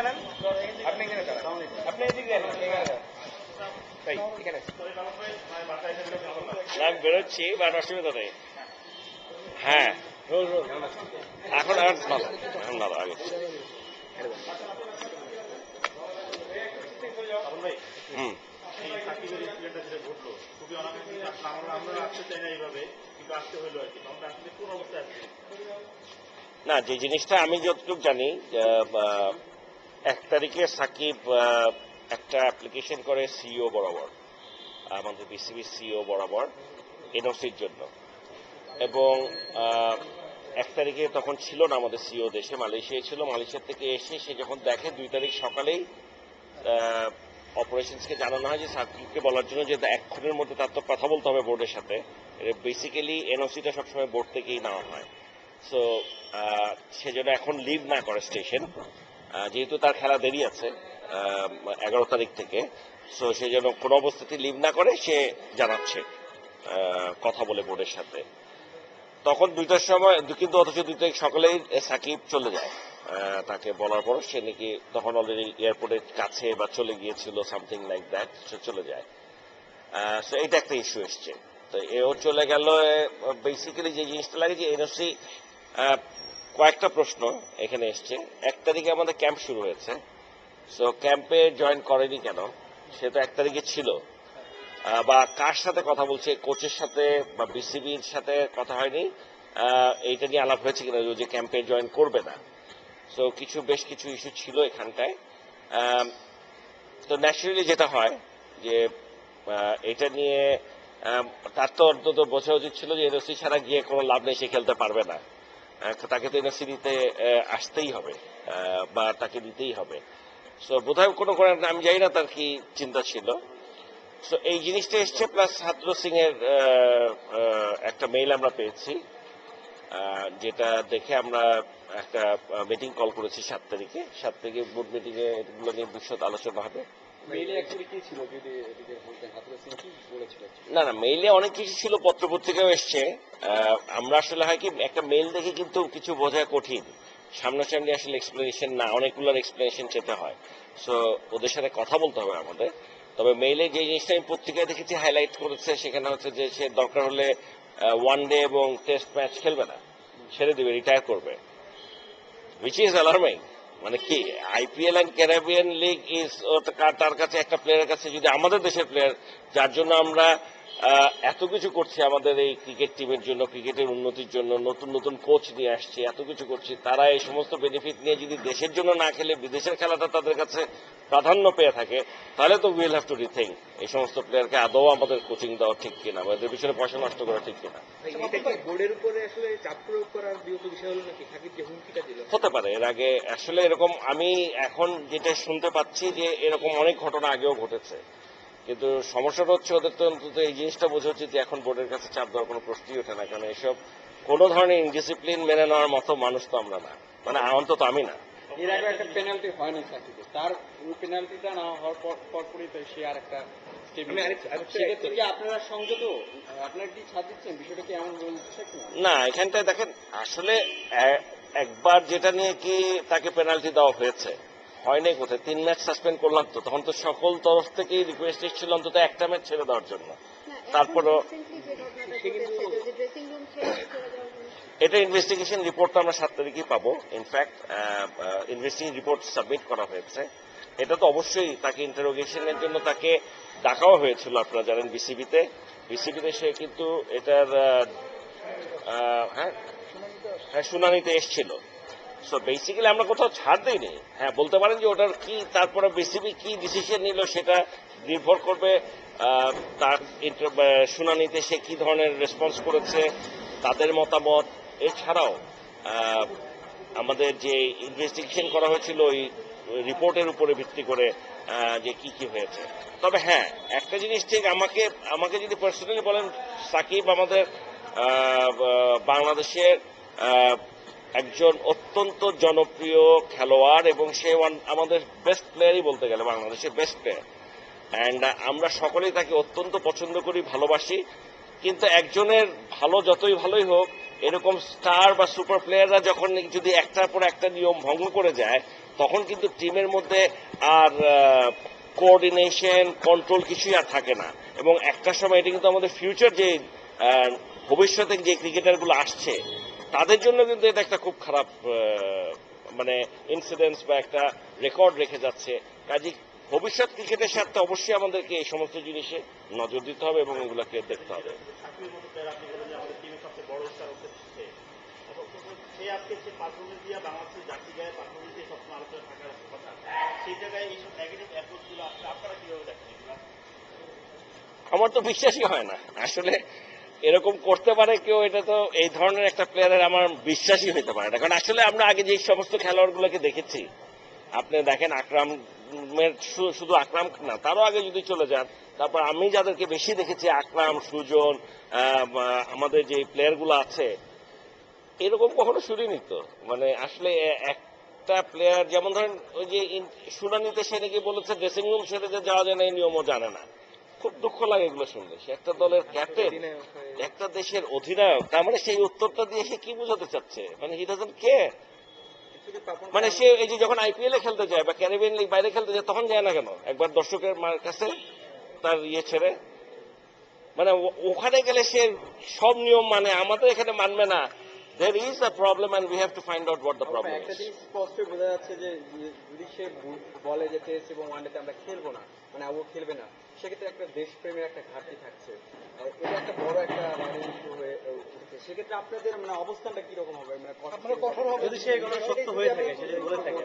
জানান, আপনি এখানে জানান, আপনি এদিকে আমি বেরোচ্ছি বা অসুবিধা নেই। হ্যাঁ এখন ভালো, এখন ভালো আগে। হুম না, যে জিনিসটা আমি যতটুকু জানি, 1 তারিখে সাকিব একটা অ্যাপ্লিকেশন করে সিইও বরাবর, আমাদের বিসিবি সিইও বরাবর এনওসির জন্য, এবং 1 তারিখে তখন ছিল না আমাদের সিইও দেশে, মালয়েশিয়ায় ছিল। মালয়েশিয়া থেকে এসে সে যখন দেখে 2 তারিখ সকালেই অপারেশনসকে জানানো হয় যে সাকিবকে বলার জন্য যে এক্ষণের মধ্যে তার তো কথা বলতে হবে বোর্ডের সাথে। বেসিক্যালি এনওসিটা সবসময় বোর্ড থেকেই নেওয়া হয়। সো সে যেন এখন লিভ না করে স্টেশন, যেহেতু তার খেলা দেরি আছে 11 তারিখ থেকে, সো সে যেন কোনো অবস্থাতেই লিভ না করে, সে জানাচ্ছে কথা বলে বোর্ডের সাথে। তখন 2টার সময়, কিন্তু অথচ 2 তারিখ সকালেই সাকিব চলে যায়। তাকে বলার পর সে নাকি তখন অলরেডি এয়ারপোর্টের কাছে বা চলে গিয়েছিল, সামথিং লাইক দ্যাট, সে চলে যায়। সো এটা একটা ইস্যু এসছে। তো এও চলে গেল। বেসিক্যালি যে জিনিসটা লাগে যে এনওসি, কয়েকটা প্রশ্ন এখানে এসছে। 1 তারিখে আমাদের ক্যাম্প শুরু হয়েছে, সো ক্যাম্পে জয়েন করেনি কেন? সে তো 1 তারিখে ছিল, বা কার সাথে কথা বলছে, কোচের সাথে বা বিসিবির সাথে কথা হয়নি, এইটা নিয়ে আলাপ হয়েছে কিনা যে ক্যাম্পে জয়েন করবে না। সো বেশ কিছু ইস্যু ছিল এখানটায়। তো ন্যাচারালি যেটা হয় যে এটা নিয়ে তার তো অন্তত বোঝা উচিত ছিল যে এনওসি ছাড়া গিয়ে কোনো লাভ নেই, সে খেলতে পারবে না। তাকে তো এনওসি নিতে আসতেই হবে, বা তাকে দিতেই হবে। সো বোধহয় কোনো আমি জানি না তার কি চিন্তা ছিল। সো এই জিনিসটা এসছে, প্লাস ছাত্র সিং এর একটা মেইল আমরা পেয়েছি, যেটা দেখে আমরা একটা মিটিং কল করেছি 7 তারিখে। 7 তারিখে বোর্ড মিটিং এ এগুলো নিয়ে বিশদ আলোচনা হবে। না না, মেইলে অনেক কিছু ছিল, পত্রপত্রিকাও এসছে। আমরা আসলে হয় কি, একটা মেইল দেখে কিন্তু কিছু বোঝা কঠিন, সামনাসামনি আসলে এক্সপ্লেনেশন না, অনেকগুলোর এক্সপ্লেনেশন চেতে হয়। সো ওদের সাথে কথা বলতে হবে আমাদের। তবে মেইলে যে জিনিসটা আমি পত্রিকায় দেখেছি হাইলাইট করেছে, সেখানে হচ্ছে যে সে দরকার হলে 1 ডে এবং টেস্ট ম্যাচ খেলবে না, ছেড়ে দিবে, রিটায়ার করবে, উইচ ইজ অ্যালার্মিং। মানে কি, IPL and Caribbean league is, তার কাছে, একটা প্লেয়ারের কাছে, যদি আমাদের দেশের প্লেয়ার, যার জন্য আমরা এত কিছু করছি আমাদের এই ক্রিকেট টিমের জন্য, ক্রিকেটের উন্নতির জন্য, নতুন নতুন কোচ নিয়ে আসছি, এত কিছু করছি, তারা এই সমস্ত বেনিফিট নিয়ে যদি দেশের জন্য না খেলে বিদেশের খেলাটা তাদের কাছে প্রাধান্য পেয়ে থাকে, তাহলে তো উইল হ্যাভ টু রিথিঙ্ক এই সমস্ত প্লেয়ারকে আদৌ আমাদের কোচিং দেওয়া ঠিক কিনা, বা এদের পিছনে পয়সা নষ্ট করা ঠিক কিনা। বোর্ডের উপরে আসলে চাপ প্রয়োগ করার বিগত বিষয় হলো নাকি সাকিব যে হুমকিটা দিল? হতে পারে। এর আগে আসলে এরকম, আমি এখন যেটা শুনতে পাচ্ছি যে এরকম অনেক ঘটনা আগেও ঘটেছে, কিন্তু সমস্যাটা হচ্ছে ওদের তো অন্তত এই জিনিসটা বোঝা উচিত যে এখন বোর্ডের কাছে চাপ দেওয়ার কোনো প্রশ্নই ওঠে না, কারণ এসব কোনো ধরনের ইনডিসিপ্লিন মেনে নেওয়ার মতো মানুষ তো আমরা না, মানে অন্তত আমি না। এর আগে একটা পেনাল্টি হয়নি সাকিবের, তার পেনাল্টিটা না হওয়ার পরপরই তো সে আর একটা সেক্ষেত্রে কি আপনারা সংযত, আপনারা কি ছাড় দিচ্ছেন, বিষয়টা কি এমন বলছে না, এখানটায় দেখেন, আসলে একবার যেটা নিয়ে কি তাকে পেনাল্টি দেওয়া হয়েছে, হয়নি কোথায়, 3 ম্যাচ সাসপেন্ড করলাম, তো তখন তো সকল তরফ থেকেই রিকোয়েস্ট এসেছিল অন্তত একটা ম্যাচ ছেড়ে দেওয়ার জন্য। তারপরও এটা ইনভেস্টিগেশন রিপোর্টটা আমরা 7 তারিখেই পাবো। ইনফ্যাক্ট ইনভেস্টিগেশন রিপোর্ট সাবমিট করা হয়েছে। এটা তো অবশ্যই তাকে ইন্টারোগেশনের জন্য তাকে ডাকাও হয়েছিল, আপনারা জানেন, বিসিবিতে সে কিন্তু এটার হ্যাঁ শুনানিতে এসেছিল। সো বেসিক্যালি আমরা কোথাও ছাড় দিইনি। হ্যাঁ, বলতে পারেন যে ওটার কি, তারপরে বিসিবি কি ডিসিশন নিল সেটা নির্ভর করবে তার শুনানিতে সে কি ধরনের রেসপন্স করেছে, তাদের মতামত। এছাড়াও আমাদের যে ইনভেস্টিগেশন করা হয়েছিল ওই রিপোর্টের উপরে ভিত্তি করে যে কি কি হয়েছে। তবে হ্যাঁ, একটা জিনিস ঠিক, আমাকে যদি পার্সোনালি বলেন, সাকিব আমাদের বাংলাদেশের একজন অত্যন্ত জনপ্রিয় খেলোয়াড়, এবং সে আমাদের বেস্ট প্লেয়ারই বলতে গেলে, বাংলাদেশের বেস্ট প্লেয়ার, অ্যান্ড আমরা সকলেই তাকে অত্যন্ত পছন্দ করি, ভালোবাসি। কিন্তু একজনের যতই ভালোই হোক, এরকম স্টার বা সুপার প্লেয়াররা যখন যদি একটার পর একটা নিয়ম ভঙ্গ করে যায়, তখন কিন্তু টিমের মধ্যে আর কোঅর্ডিনেশন কন্ট্রোল কিছুই আর থাকে না। এবং একটা সময় এটা কিন্তু আমাদের ফিউচার যে ভবিষ্যতে যে ক্রিকেটারগুলো আসছে তাদের জন্য কিন্তু এটা একটা খুব খারাপ মানে ইনসিডেন্স বা একটা রেকর্ড রেখে যাচ্ছে। কাজে ভবিষ্যৎ ক্রিকেটের সাথে অবশ্যই আমাদেরকে এই সমস্ত জিনিসে নজর দিতে হবে এবং এগুলোকে দেখতে হবে। আমার তো বিশ্বাসই হয় না আসলে এরকম করতে পারে কেউ, এটা তো এই ধরনের একটা প্লেয়ারের আমার বিশ্বাসই হইতে পারে না। কারণ আসলে আমরা আগে যে সমস্ত খেলোয়াড়গুলোকে দেখেছি, আপনি দেখেন আকরামের শুধু আকরাম না, তারও আগে যদি চলে যান, তারপর আমি যাদেরকে বেশি দেখেছি আকরাম, সুজন, আমাদের যে প্লেয়ারগুলো আছে, এরকম কখনো শুনিনি তো। মানে আসলে একটা প্লেয়ার যেমন ধরেন ওই যে শুনানিতে সে নাকি বলেছে ড্রেসিং রুম ছেড়ে যে যাওয়া যায় না, এই নিয়মও জানে না। খুব দুঃখ লাগে এগুলো শুনলে। সে একটা দলের ক্যাপ্টেন, একটা দেশের অধিনায়ক, তার মানে সেই উত্তরটা দিয়ে সে কি বোঝাতে চাচ্ছে? মানে হি ডাজন্ট কেয়ার। মানে সে এই যে যখন আইপিএল এ খেলতে যায় বা ক্যারিবিয়ান লিগ বাইরে খেলতে যায়, তখন যায় না কেন একবার দর্শকের কাছে তার ইয়ে ছেড়ে? মানে ওখানে গেলে সে সব নিয়ম মানে, আমাদের এখানে মানবে না। There is a problem and we have to find out what the problem একটা is. জিনিস স্পষ্টই বোঝা যাচ্ছে যে যদি সে বলে যে টেস্ট এবং ওয়ানডেতে আমরা খেলবো না, মানে ও খেলবে না, সেক্ষেত্রে একটা দেশপ্রেমের একটা ঘাটতি থাকছে। এটা একটা বড় একটা মানে ইস্যু হয়ে উঠেছে। সেক্ষেত্রে আপনাদের মানে অবস্থানটা কিরকম হবে? মানে যদি সে এগুলো সত্য হয়ে থাকে, সে যদি বলে থাকে।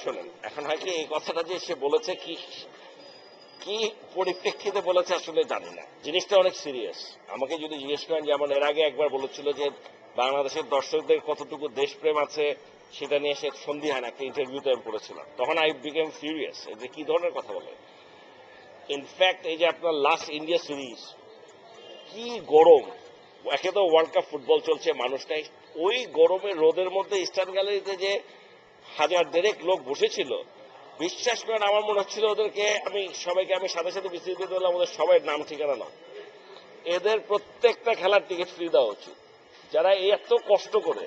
শোনেন, এখন হয় কি, এই কথাটা যে সে বলেছে কি কি পরিপ্রেক্ষিতে বলেছে আসলে জানি না। জিনিসটা অনেক সিরিয়াস। আমাকে যদি জিজ্ঞেস করেন, যেমন এর আগে একবার বলেছিল যে বাংলাদেশের দর্শকদের কতটুকু দেশপ্রেম আছে সেটা নিয়ে সে সন্দিহান, একটা ইন্টারভিউতে আমি পড়েছিলাম, তখন আই বিকেম ফিউরিয়াস যে কি ধরনের কথা বলে। ইনফ্যাক্ট এই যে আপনার লাস্ট ইন্ডিয়া সিরিজ, কি গরম, একে তো ওয়ার্ল্ড কাপ ফুটবল চলছে, মানুষটাই ওই গরমের রোদের মধ্যে ইস্টার্ন গ্যালারিতে যে হাজার দেড়েক লোক বসেছিল, বিশ্বাস করেন আমার মনে হচ্ছিল ওদেরকে সবাইকে আমি সাথে সাথে বিসিবি দিয়ে দিলাম, ওদের সবাই নাম ঠিকানা নাও, এদের প্রত্যেকটা খেলার টিকিট ফ্রি দেওয়া উচিত। যারা এত কষ্ট করে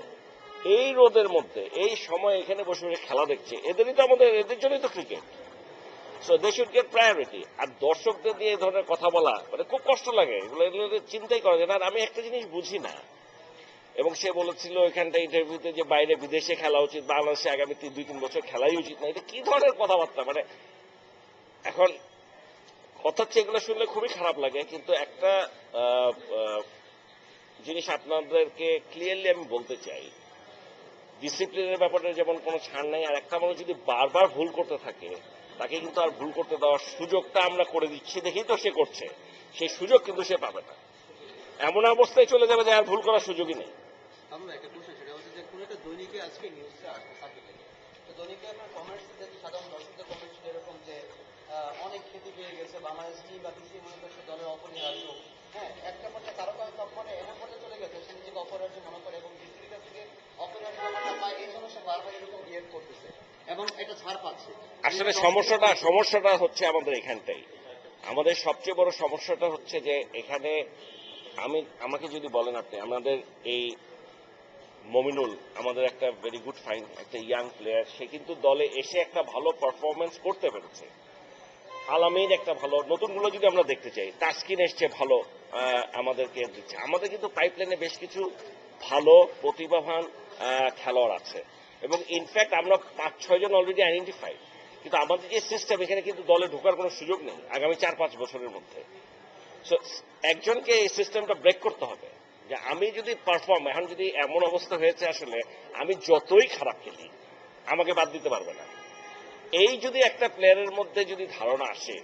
এই রোদের মধ্যে এই সময় এখানে বসে বসে খেলা দেখছে, এদের জন্যই তো cricket. So they should get priority. আর দর্শকদের দিয়ে এই ধরনের কথা বলা মানে খুব কষ্ট লাগে, এগুলো চিন্তাই করা যায় না। আর আমি একটা জিনিস বুঝি না, এবং সে বলেছিল এখানটা ইন্টারভিউতে যে বাইরে বিদেশে খেলা উচিত, বাংলাদেশে আগামী 2-3 বছর খেলাই উচিত না। এটা কি ধরনের কথাবার্তা? মানে এখন কথা হচ্ছে, এগুলো শুনলে খুবই খারাপ লাগে। কিন্তু একটা জিনিস আপনাদেরকে ক্লিয়ারলি আমি বলতে চাই, ডিসিপ্লিনের ব্যাপারে যেমন কোনো ছাড় নাই। আর একটা মানুষ যদি বারবার ভুল করতে থাকে, তাকে কিন্তু আর ভুল করতে দেওয়ার সুযোগটা আমরা করে দিচ্ছি দেখেই তো সে করছে, সেই সুযোগ কিন্তু সে পাবে না। এমন অবস্থায় চলে যাবে যে আর ভুল করার সুযোগই নেই। আমরা একটা প্রশ্ন, সেটা হচ্ছে যে কোন একটা দৈনিকে আজকে নিউজটা আসছে সার্টিফিকেট, তো দৈনিকে আপনার কমেন্টস দেখি সাধারণ দর্শকদের কমেন্টস এরকম যে অনেক ক্ষতি পেয়ে গেছে বাংলাদেশ টিম বা বিসিবি মনে করছে দলের অপরিহার্য। হ্যাঁ, একটা পর্যায়ে কারো কারো মানে এমন পর্যায়ে চলে গেছে সে নিজেকে অপরিহার্য মনে করে এবং বিসিবির কাছ থেকে অপরিহার্য ব্যাপারটা পায়, এই জন্য সে বারবার এরকম বিহেভ করতেছে এবং এটা ছাড় পাচ্ছে। আসলে সমস্যাটা হচ্ছে আমাদের এখানটাই। আমাদের সবচেয়ে বড় সমস্যাটা হচ্ছে যে এখানে আমাকে যদি বলেন আপনি, আমাদের এই মমিনুল আমাদের একটা ভেরি গুড ফাইন একটা ইয়াং প্লেয়ার, সে কিন্তু দলে এসে একটা ভালো পারফরমেন্স করতে পেরেছে। আলামিন একটা ভালো, নতুনগুলো যদি আমরা দেখতে চাই, তাসকিন এসছে ভালো, আমাদেরকে দিচ্ছে। আমাদের কিন্তু পাইপলাইনে বেশ কিছু ভালো প্রতিভাবান খেলোয়াড় আছে, এবং ইনফ্যাক্ট আমরা 5-6 জন অলরেডি আইডেন্টিফাইড। কিন্তু আমাদের যে সিস্টেম, এখানে কিন্তু দলে ঢোকার কোনো সুযোগ নেই আগামী 4-5 বছরের মধ্যে। সো একজনকে এই সিস্টেমটা ব্রেক করতে হবে, যে আমি যদি পারফর্ম, এখন যদি এমন অবস্থা হয়েছে আসলে আমি যতই খারাপ খেলি আমাকে বাদ দিতে পারবে না। এই যদি একটা প্লেয়ারের মধ্যে যদি ধারণা আসে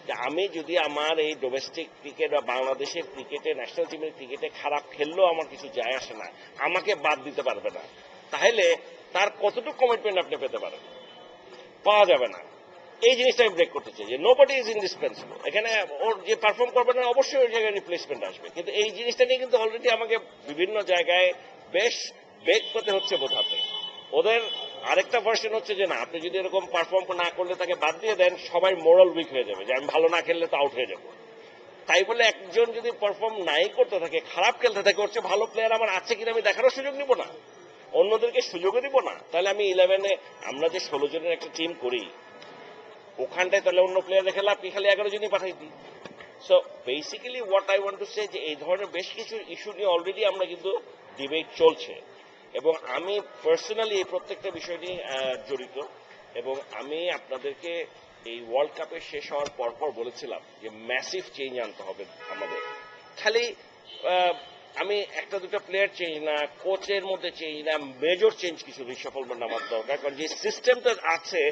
যে আমি যদি আমার এই ডোমেস্টিক ক্রিকেট বা বাংলাদেশের ক্রিকেটে, ন্যাশনাল টিমের ক্রিকেটে খারাপ খেললেও আমার কিছু যায় আসে না, আমাকে বাদ দিতে পারবে না, তাহলে তার কতটুকু কমিটমেন্ট আপনি পেতে পারেন? পাওয়া যাবে না। এই জিনিসটা আমি ব্রেক করতে চাই যে নোবডি ইজ ইনডিসপেন্সিবল। এখানে ওর যে পারফর্ম করবে না অবশ্যই ওই জায়গায় রিপ্লেসমেন্ট আসবে, কিন্তু এই জিনিসটা নিয়ে কিন্তু অলরেডি আমাকে বিভিন্ন জায়গায় বেশ বেগ পেতে হচ্ছে বোঝাতে। ওদের আরেকটা ভার্সন হচ্ছে যে না, আপনি যদি এরকম পারফর্ম না করলে তাকে বাদ দিয়ে দেন, সবাই মোরাল উইক হয়ে যাবে যে আমি ভালো না খেললে তো আউট হয়ে যাবো। তাই বলে একজন যদি পারফর্ম নাই করতে থাকে, খারাপ খেলতে থাকে, ওর চেয়ে ভালো প্লেয়ার আমার আছে কিনা আমি দেখারও সুযোগ নিব না, অন্যদেরকে সুযোগও দিব না। তাহলে আমি 11-এ আমরা যে 16 জনের একটা টিম করি, ওখানটায় তাহলে অন্য প্লেয়ার রেখে লাভ কি, খালি 11 জনই পাঠাই দিই। So basically what I want to say, যে এই ধরনের বেশ কিছু ইস্যু নিয়ে অলরেডি আমরা কিন্তু ডিবেট চলছে, এবং আমি পার্সোনালি এই প্রত্যেকটা বিষয় নিয়ে জড়িত। এবং আমি আপনাদেরকে এই ওয়ার্ল্ড কাপের শেষ হওয়ার পরপর বলেছিলাম যে ম্যাসিভ চেঞ্জ আনতে হবে আমাদের। খালি আমি একটা দুটো প্লেয়ার চেঞ্জ না, কোচের মধ্যে চেঞ্জ না, মেজর চেঞ্জ কিছু রিশাফলমেন্ট আমার দরকার। কারণ যে সিস্টেমটা আছে,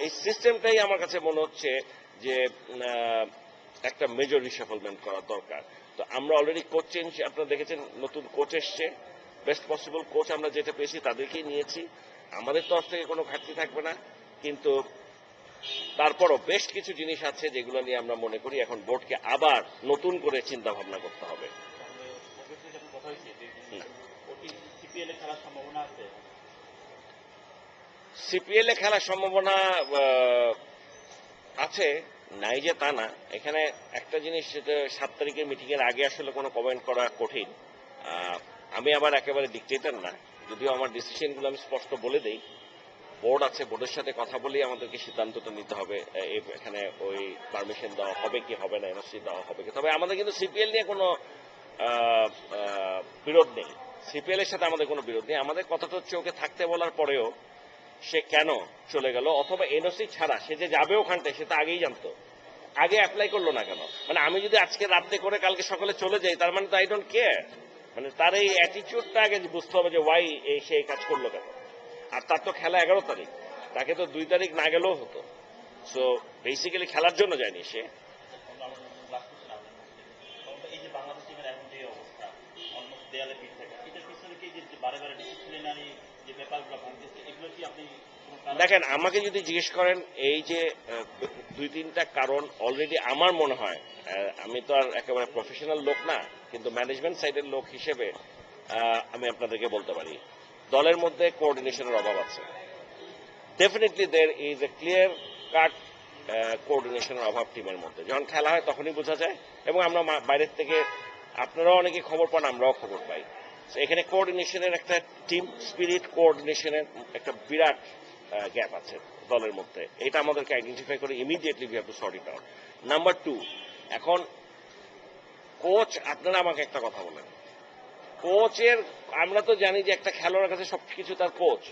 এই সিস্টেমটাই আমার কাছে মনে হচ্ছে যে একটা মেজর রিশাফলমেন্ট করা দরকার। তো আমরা অলরেডি কোচ চেঞ্জ, আপনারা দেখেছেন নতুন কোচ এসছে, বেস্ট পসিবল কোচ আমরা যেটা পেয়েছি তাদেরকেই নিয়েছি। আমাদের তরফ থেকে কোনো ঘাটতি থাকবে না, কিন্তু তারপরও বেশ কিছু জিনিস আছে যেগুলো নিয়ে আমরা মনে করি এখন বোর্ডকে আবার নতুন করে চিন্তা ভাবনা করতে হবে। সিপিএল এ খেলার সম্ভাবনা আছে, নাই যে তা না। এখানে একটা জিনিস, যেটা 7 তারিখের মিটিং এর আগে আসলে কোনো কমেন্ট করা কঠিন। আমি আবার একেবারে ডিক্টেটর না, যদিও আমার ডিসিশনগুলো আমি স্পষ্ট বলে দেই। বোর্ড আছে, বোর্ডের সাথে কথা বলেই আমাদেরকে সিদ্ধান্তটা নিতে হবে, এখানে ওই পারমিশন দেওয়া হবে কি হবে না, এনওসি দেওয়া হবে কি। তবে আমাদের কিন্তু সিপিএল নিয়ে কোনো বিরোধ নেই, সিপিএল এর সাথে আমাদের কোনো বিরোধ নেই। আমাদের কথাটা হচ্ছে ওকে থাকতে বলার পরেও সে কেন চলে গেল, অথবা এনওসি ছাড়া সে যে যাবে ওখানটায়, সে তো আগেই জানতো, আগে অ্যাপ্লাই করলো না কেন। মানে আমি যদি আজকে রাত্রে করে কালকে সকালে চলে যাই, তার মানে তো আই ডোন্ট কেয়ার। মানে তার এই অ্যাটিচিউডটা আগে বুঝতে হবে যে ওয়াই সে এই কাজ করলো কেন। আর তার তো খেলা 11 তারিখ, তাকে তো 2 তারিখ না গেলেও হতো। সো বেসিক্যালি খেলার জন্য যায়নি সে। এই যে বাংলাদেশ টিমের এখন যে অবস্থা, অলমোস্ট দেয়ালে পিঠ থাকা, এটার পিছনে কি যে বারে বারে ডিসিপ্লিনারি যে ব্যাপারগুলো ভাঙতেছে, এগুলো কি আপনি দেখেন, আমাকে যদি জিজ্ঞেস করেন, এই যে 2-3টা কারণ অলরেডি আমার মনে হয়, আমি তো আর একেবারে প্রফেশনাল লোক না, কিন্তু ম্যানেজমেন্ট সাইডের লোক হিসেবে আমি আপনাদেরকে বলতে পারি, দলের মধ্যে কোঅর্ডিনেশনের অভাব আছে। Definitely there is a clear cut কোঅর্ডিনেশনের অভাব টিমের মধ্যে। যখন খেলা হয় তখনই বোঝা যায়, এবং আমরা বাইরের থেকে, আপনারাও অনেকে খবর পান, আমরাও খবর পাই। এখানে কোঅর্ডিনেশনের একটা, টিম স্পিরিট কোঅর্ডিনেশনের একটা বিরাট গ্যাপ আছে দলের মধ্যে। এটা আমাদেরকে আইডেন্টিফাই করে immediately we have two sort it out. Number 2, এখন কোচ, আপনারা আমাকে একটা কথা বলেন, কোচের, আমরা তো জানি যে একটা খেলোয়াড়ের কাছে সবকিছু তার কোচ।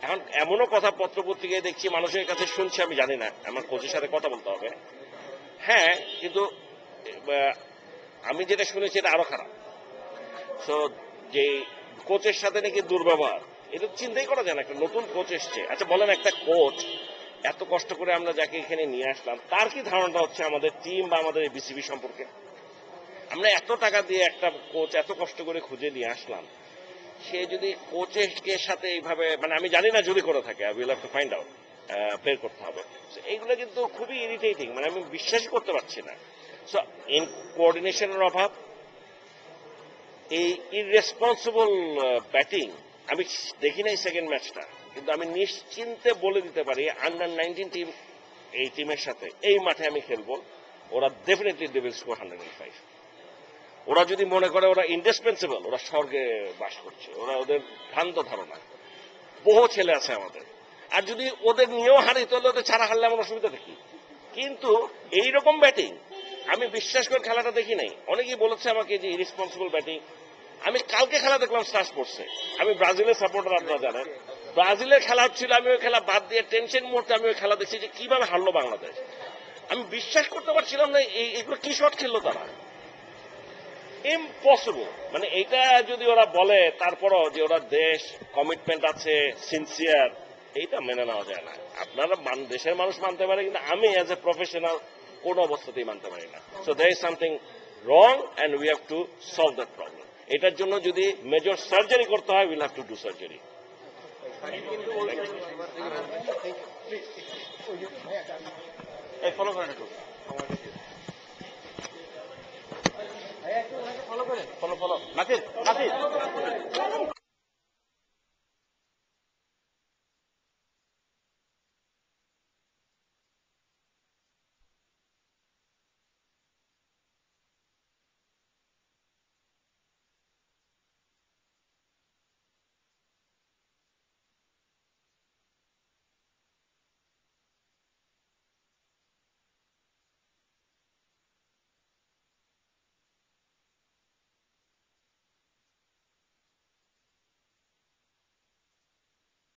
এখন এমনও কথা পত্র পত্রিকায় দেখছি, মানুষের কাছে শুনছি, আমি জানি না, আমার কোচের সাথে কথা বলতে হবে। হ্যাঁ, কিন্তু আমি যেটা শুনেছি এটা আরো খারাপ। সো যে কোচের সাথে নাকি দুর্ব্যবহার, এটা চিন্তাই করা যায় না। একটা নতুন কোচ এসছে, আচ্ছা বলেন, একটা কোচ এত কষ্ট করে আমরা যাকে এখানে নিয়ে আসলাম, তার কি ধারণাটা হচ্ছে আমাদের টিম বা আমাদের বিসিবি সম্পর্কে? আমরা এত টাকা দিয়ে একটা কোচ এত কষ্ট করে খুঁজে নিয়ে আসলাম, সে যদি কোচের সাথে এইভাবে, মানে আমি জানি না যদি করে থাকে, I will have to find out, বের করতে হবে। এইগুলো কিন্তু খুবই ইরিটেটিং, মানে আমি বিশ্বাসই করতে পারছি না। সো ইন কোঅর্ডিনেশনের অভাব, এই ইররেসপন্সিবল ব্যাটিং, আমি দেখি নাই সেকেন্ড ম্যাচটা, কিন্তু আমি নিশ্চিন্তে বলে দিতে পারি আন্ডার-19 টিম, এই টিমের সাথে এই মাঠে আমি খেলবো, ওরা ডেফিনেটলি দে উইল স্কোর 105। ওরা যদি মনে করে ওরা ইন্ডিসপেন্সিবল, ওরা স্বর্গে বাস করছে, ওরা, ওদের ভ্রান্ত ধারণা। বহু ছেলে আছে আমাদের, আর যদি ওদের নিয়েও হারি, তাহলে ওদের ছাড়া হারলে আমার অসুবিধা দেখি। কিন্তু এইরকম ব্যাটিং আমি বিশ্বাস করে খেলাটা দেখি নাই। অনেকেই বলেছে আমাকে যে ইরেসপন্সিবল ব্যাটিং। আমি কালকে খেলা দেখলাম স্টার স্পোর্টসে, আমি ব্রাজিলের সাপোর্টার, আপনারা জানেন, ব্রাজিলের খেলা হচ্ছিল, আমি ওই খেলা বাদ দিয়ে টেনশন মুহূর্তে আমি ওই খেলা দেখছি যে কিভাবে হারলো বাংলাদেশ। আমি বিশ্বাস করতে পারছিলাম না এগুলো কি শট খেললো তারা, ইম্পসিবল। মানে এইটা যদি ওরা বলে তারপরও যে ওরা দেশ, কমিটমেন্ট আছে, সিনসিয়ার, এইটা মেনে নেওয়া যায় না। আপনারা দেশের মানুষ মানতে পারে, কিন্তু আমি অ্যাজ এ প্রফেশনাল কোন অবস্থাতেই মানতে পারি না। So there is something wrong and we have to solve that problem. এটার জন্য যদি মেজর সার্জারি করতে হয়, will have to do surgery. Follow করেন একটু, ফলো নাসির,